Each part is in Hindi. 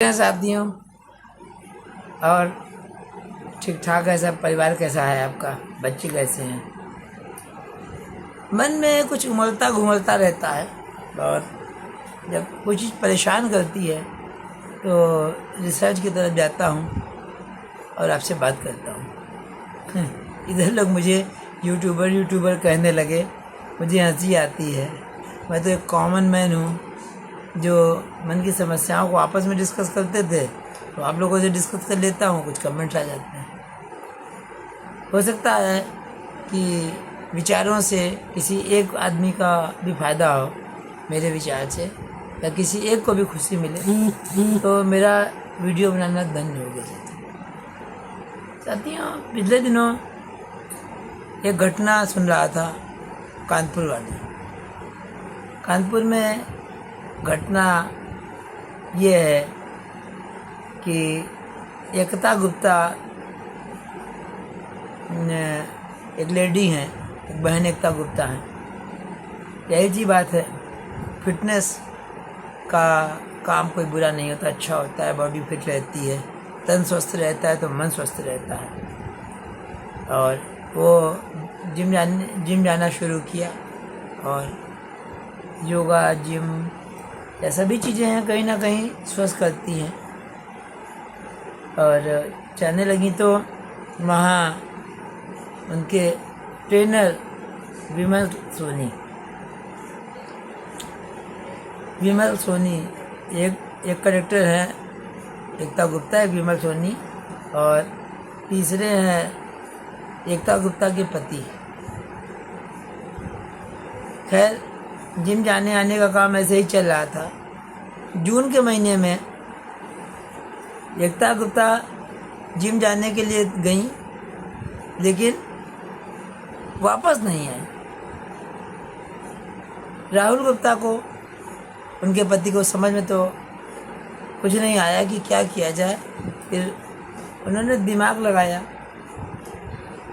साथियों, और ठीक ठाक है सब। परिवार कैसा है आपका? बच्चे कैसे हैं? मन में कुछ उमलता घुमलता रहता है, और जब कोई चीज़ परेशान करती है तो रिसर्च की तरफ जाता हूँ और आपसे बात करता हूँ। इधर लोग मुझे यूट्यूबर कहने लगे, मुझे हंसी आती है। मैं तो एक कॉमन मैन हूँ जो मन की समस्याओं को आपस में डिस्कस करते थे, तो आप लोगों से डिस्कस कर लेता हूँ। कुछ कमेंट्स आ जाते हैं। हो सकता है कि विचारों से किसी एक आदमी का भी फायदा हो, मेरे विचार से, या किसी एक को भी खुशी मिले, तो मेरा वीडियो बनाना धन्य हो गया। साथियों, पिछले दिनों एक घटना सुन रहा था कानपुर वाली। कानपुर में घटना ये है कि एकता गुप्ता एक लेडी हैं, एक बहन एकता गुप्ता हैं। यही जी बात है, फिटनेस का काम कोई बुरा नहीं होता, अच्छा होता है। बॉडी फिट रहती है, तन स्वस्थ रहता है तो मन स्वस्थ रहता है। और वो जिम जाना शुरू किया, और योगा, जिम, ये सभी चीज़ें हैं कहीं ना कहीं स्वस्थ करती हैं। और जाने लगी तो वहाँ उनके ट्रेनर विमल सोनी एक करेक्टर है एकता गुप्ता, एक विमल सोनी, और तीसरे हैं एकता गुप्ता के पति। खैर, जिम जाने आने का काम ऐसे ही चल रहा था। जून के महीने में एकता गुप्ता जिम जाने के लिए गई, लेकिन वापस नहीं आई। राहुल गुप्ता को, उनके पति को, समझ में तो कुछ नहीं आया कि क्या किया जाए। फिर उन्होंने दिमाग लगाया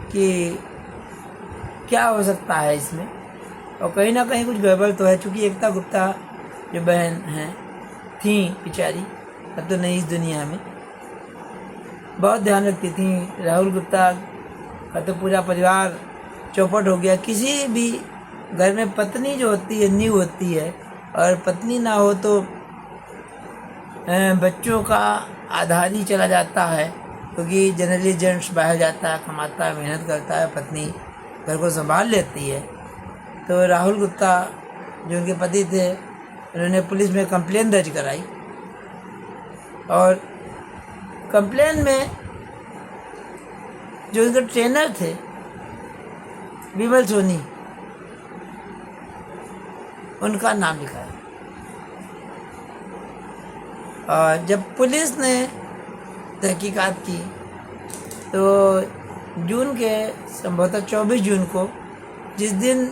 कि क्या हो सकता है इसमें, और कहीं ना कहीं कुछ गड़बड़ तो है। चूँकि एकता गुप्ता जो बहन हैं थी बेचारी, अब तो नहीं इस दुनिया में, बहुत ध्यान रखती थी। राहुल गुप्ता का तो पूरा परिवार चौपट हो गया। किसी भी घर में पत्नी जो होती है नींव होती है, और पत्नी ना हो तो बच्चों का आधार ही चला जाता है, क्योंकि जनरली जेंट्स बाहर जाता है, कमाता है, मेहनत करता है, पत्नी घर को संभाल लेती है। तो राहुल गुप्ता जो उनके पति थे, उन्होंने पुलिस में कंप्लेन दर्ज कराई, और कंप्लेन में जो उनके ट्रेनर थे विमल सोनी, उनका नाम लिखा है। और जब पुलिस ने तहकीकात की तो जून के संभवतः 24 जून को, जिस दिन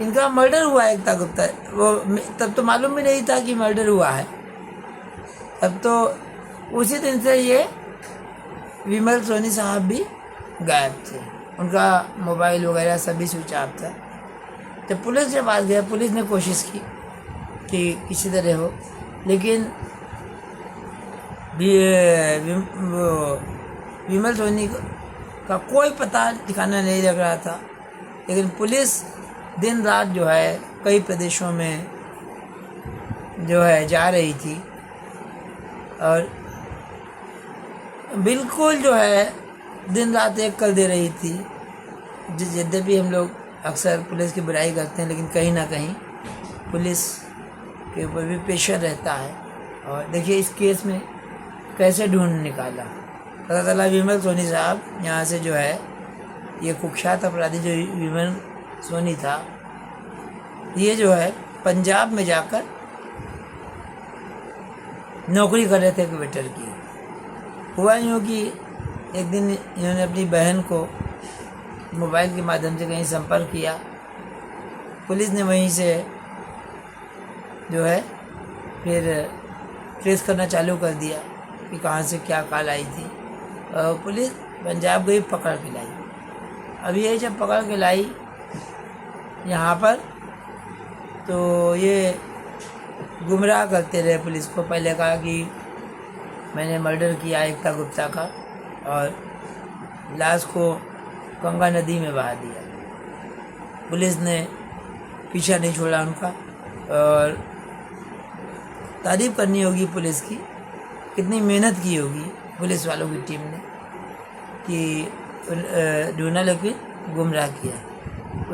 इनका मर्डर हुआ है एकता गुप्ता, वो तब तो मालूम भी नहीं था कि मर्डर हुआ है। तब तो उसी दिन से ये विमल सोनी साहब भी गायब थे, उनका मोबाइल वगैरह सभी स्विच ऑफ था। जब पुलिस के पास गया, पुलिस ने कोशिश की कि किसी तरह हो, लेकिन विमल सोनी का कोई पता ठिकाना नहीं लग रहा था। लेकिन पुलिस दिन रात जो है कई प्रदेशों में जो है जा रही थी, और बिल्कुल जो है दिन रात एक कर दे रही थी। यद्यपि हम लोग अक्सर पुलिस की बुराई करते हैं, लेकिन कहीं ना कहीं पुलिस के ऊपर भी प्रेशर रहता है। और देखिए इस केस में कैसे ढूंढ निकाला, पता चला विमल सोनी साहब यहाँ से जो है, ये कुख्यात अपराधी जो विमल सोनी था, ये जो है पंजाब में जाकर नौकरी कर रहे थे एक वेटर की। हुआ यूँ कि एक दिन इन्होंने अपनी बहन को मोबाइल के माध्यम से कहीं संपर्क किया। पुलिस ने वहीं से जो है फिर ट्रेस करना चालू कर दिया कि कहाँ से क्या कॉल आई थी। पुलिस पंजाब गई, पकड़ के लाई। अब ये जब पकड़ के लाई यहाँ पर, तो ये गुमराह करते रहे पुलिस को। पहले कहा कि मैंने मर्डर किया एकता गुप्ता का और लाश को गंगा नदी में बहा दिया। पुलिस ने पीछा नहीं छोड़ा उनका। और तारीफ़ करनी होगी पुलिस की, कितनी मेहनत की होगी पुलिस वालों की टीम ने कि ढूंढा लेकिन गुमराह किया।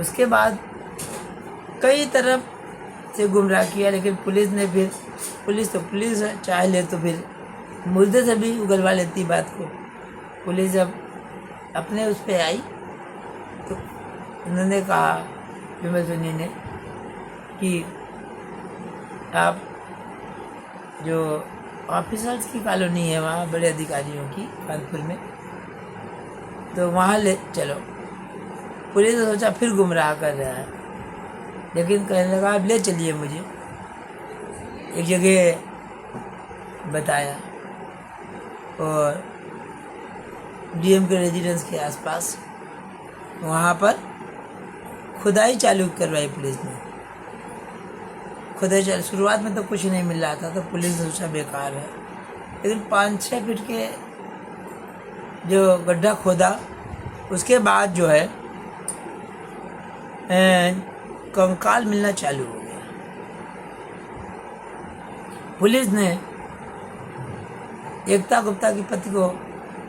उसके बाद कई तरफ से गुमराह किया, लेकिन पुलिस ने फिर पुलिस चाह ले तो फिर मुर्दे से भी उगलवा लेती बात को। पुलिस जब अपने उस पर आई तो उन्होंने कहा, विमल सोनी ने, कि आप जो ऑफिसर्स की कॉलोनी है वहाँ बड़े अधिकारियों की कानपुर में, तो वहाँ ले चलो। पुलिस ने सोचा फिर गुमराह कर रहा है, लेकिन कहने लगा आप ले चलिए मुझे। एक जगह बताया और डीएम के रेजिडेंस के आसपास, वहाँ पर खुदाई चालू करवाई पुलिस ने। खुदाई चालू, शुरुआत में तो कुछ नहीं मिल रहा था, तो पुलिस ने सोचा बेकार है, लेकिन 5-6 फीट के जो गड्ढा खोदा, उसके बाद जो है कंकाल मिलना चालू हो गया। पुलिस ने एकता गुप्ता के पति को,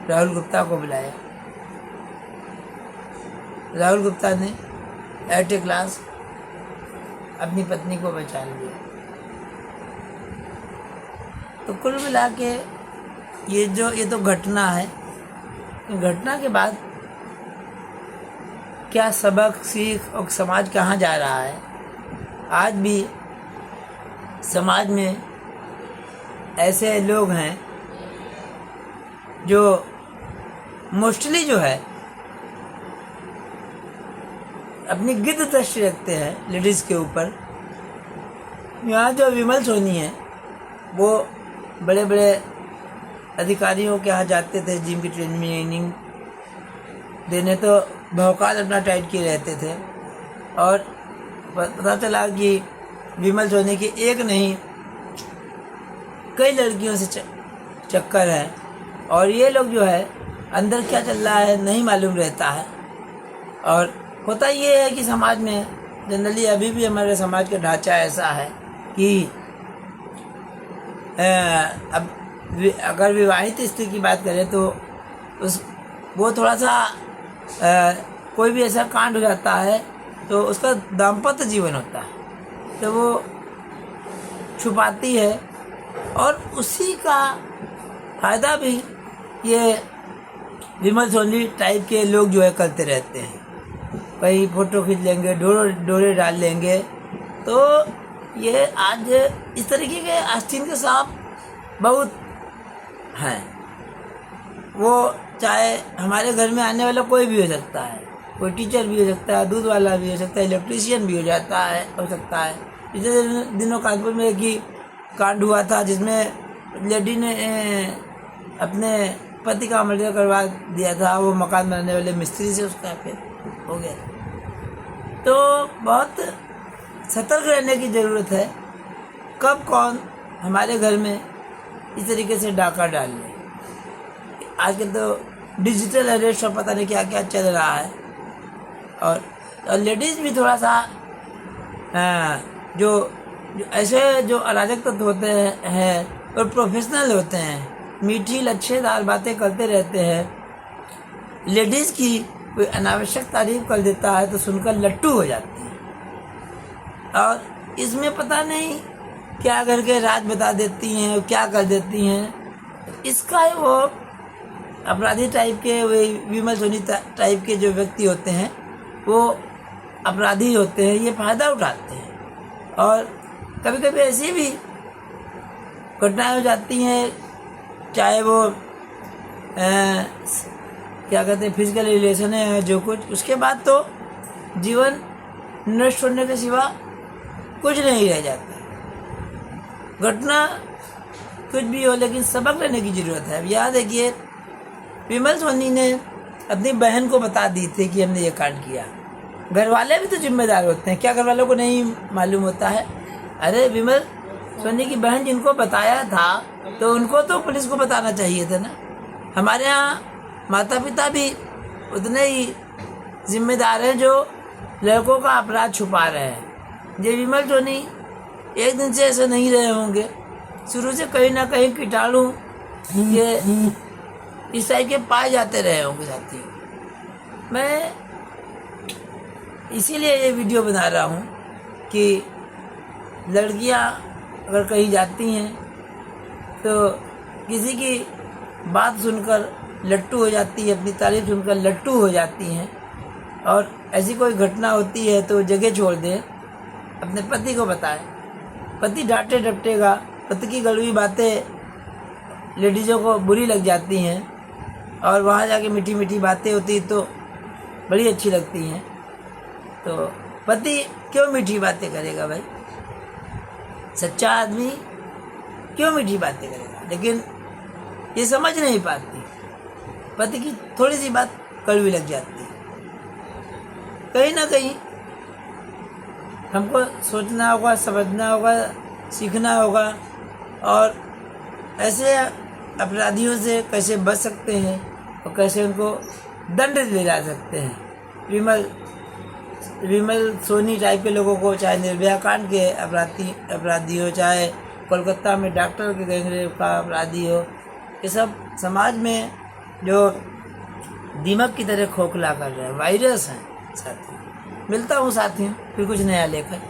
राहुल गुप्ता को बुलाया। राहुल गुप्ता ने एट ए क्लास अपनी पत्नी को पहचान लिया। तो कुल मिला के ये तो घटना है। घटना के बाद क्या सबक, सीख और समाज कहाँ जा रहा है? आज भी समाज में ऐसे लोग हैं जो मोस्टली जो है अपनी गिद्ध दृष्टि रखते हैं लेडीज़ के ऊपर। यहाँ जो विमल सोनी है वो बड़े बड़े अधिकारियों के यहाँ जाते थे जिम की ट्रेनिंग देने, तो भौकाल अपना टाइट किए रहते थे। और पता चला कि विमल सोनी की एक नहीं कई लड़कियों से चक्कर है, और ये लोग जो है अंदर क्या चल रहा है नहीं मालूम रहता है। और होता ये है कि समाज में जनरली अभी भी हमारे समाज का ढांचा ऐसा है कि अब अगर विवाहित स्त्री की बात करें तो वो थोड़ा सा कोई भी ऐसा कांड हो जाता है तो उसका दाम्पत्य जीवन होता है तो वो छुपाती है, और उसी का फ़ायदा भी ये विमल सोनी टाइप के लोग जो है करते रहते हैं। कहीं फ़ोटो खींच लेंगे, डोरे डाल लेंगे। तो ये आज इस तरीके के आस्तीन के सांप बहुत हैं। वो चाहे हमारे घर में आने वाला कोई भी हो सकता है, कोई टीचर भी हो सकता है, दूध वाला भी हो सकता है, इलेक्ट्रीशियन भी हो सकता है। पिछले दिनों कानपुर में एक ही कांड हुआ था जिसमें लेडी ने अपने पति का मर्डर करवा दिया था। वो मकान बनाने वाले मिस्त्री से उसका फिर हो गया। तो बहुत सतर्क रहने की ज़रूरत है, कब कौन हमारे घर में इस तरीके से डाका डाल ले। आजकल तो डिजिटल अरेस्ट और पता नहीं क्या क्या चल रहा है। और लेडीज़ भी थोड़ा सा जो ऐसे जो अराजक तत्व होते हैं और प्रोफेशनल होते हैं, मीठी लच्छेदार बातें करते रहते हैं। लेडीज़ की कोई अनावश्यक तारीफ कर देता है तो सुनकर लट्टू हो जाती है, और इसमें पता नहीं क्या करके राज बता देती हैं और क्या कर देती हैं। इसका वो अपराधी टाइप के, वे विमल सोनी टाइप के जो व्यक्ति होते हैं वो अपराधी होते हैं, ये फ़ायदा उठाते हैं। और कभी कभी ऐसी भी घटनाएं हो जाती हैं, चाहे वो क्या कहते हैं फिजिकल रिलेशन है जो कुछ, उसके बाद तो जीवन नष्ट होने के सिवा कुछ नहीं रह जाता। घटना कुछ भी हो, लेकिन सबक लेने की ज़रूरत है। याद देखिए, विमल सोनी ने अपनी बहन को बता दी थी कि हमने ये कांड किया। घर वाले भी तो जिम्मेदार होते हैं, क्या घर वालों को नहीं मालूम होता है? अरे विमल सोनी की बहन जिनको बताया था तो उनको तो पुलिस को बताना चाहिए था ना। हमारे यहाँ माता पिता भी उतने ही जिम्मेदार हैं जो लड़कों का अपराध छुपा रहे हैं। ये विमल सोनी एक दिन से ऐसे नहीं रहे होंगे, शुरू से कहीं ना कहीं कीटाणु ये इस टाइप के पाए जाते रहे होंगे साथी। मैं इसीलिए ये वीडियो बना रहा हूँ कि लड़कियाँ अगर कहीं जाती हैं तो किसी की बात सुनकर लट्टू हो जाती है, अपनी तारीफ सुनकर लट्टू हो जाती हैं, और ऐसी कोई घटना होती है तो जगह छोड़ दें, अपने पति को बताएं। पति डांटे डपटेगा, पति की गलवी बातें लेडीज़ों को बुरी लग जाती हैं, और वहाँ जाके मीठी मीठी बातें होती तो बड़ी अच्छी लगती हैं। तो पति क्यों मीठी बातें करेगा भाई? सच्चा आदमी क्यों मीठी बातें करेगा? लेकिन ये समझ नहीं पाती, पति की थोड़ी सी बात कड़वी लग जाती है। कहीं ना कहीं हमको सोचना होगा, समझना होगा, सीखना होगा, और ऐसे अपराधियों से कैसे बच सकते हैं और कैसे उनको दंड दिला सकते हैं। विमल सोनी टाइप के लोगों को, चाहे निर्भया कांड के अपराधी हो, चाहे कोलकाता में डॉक्टर के गैंगरेप का अपराधी हो, ये सब समाज में जो दीमक की तरह खोखला कर रहे हैं, वायरस हैं साथियों। मिलता हूँ साथियों फिर कुछ नया लेकर।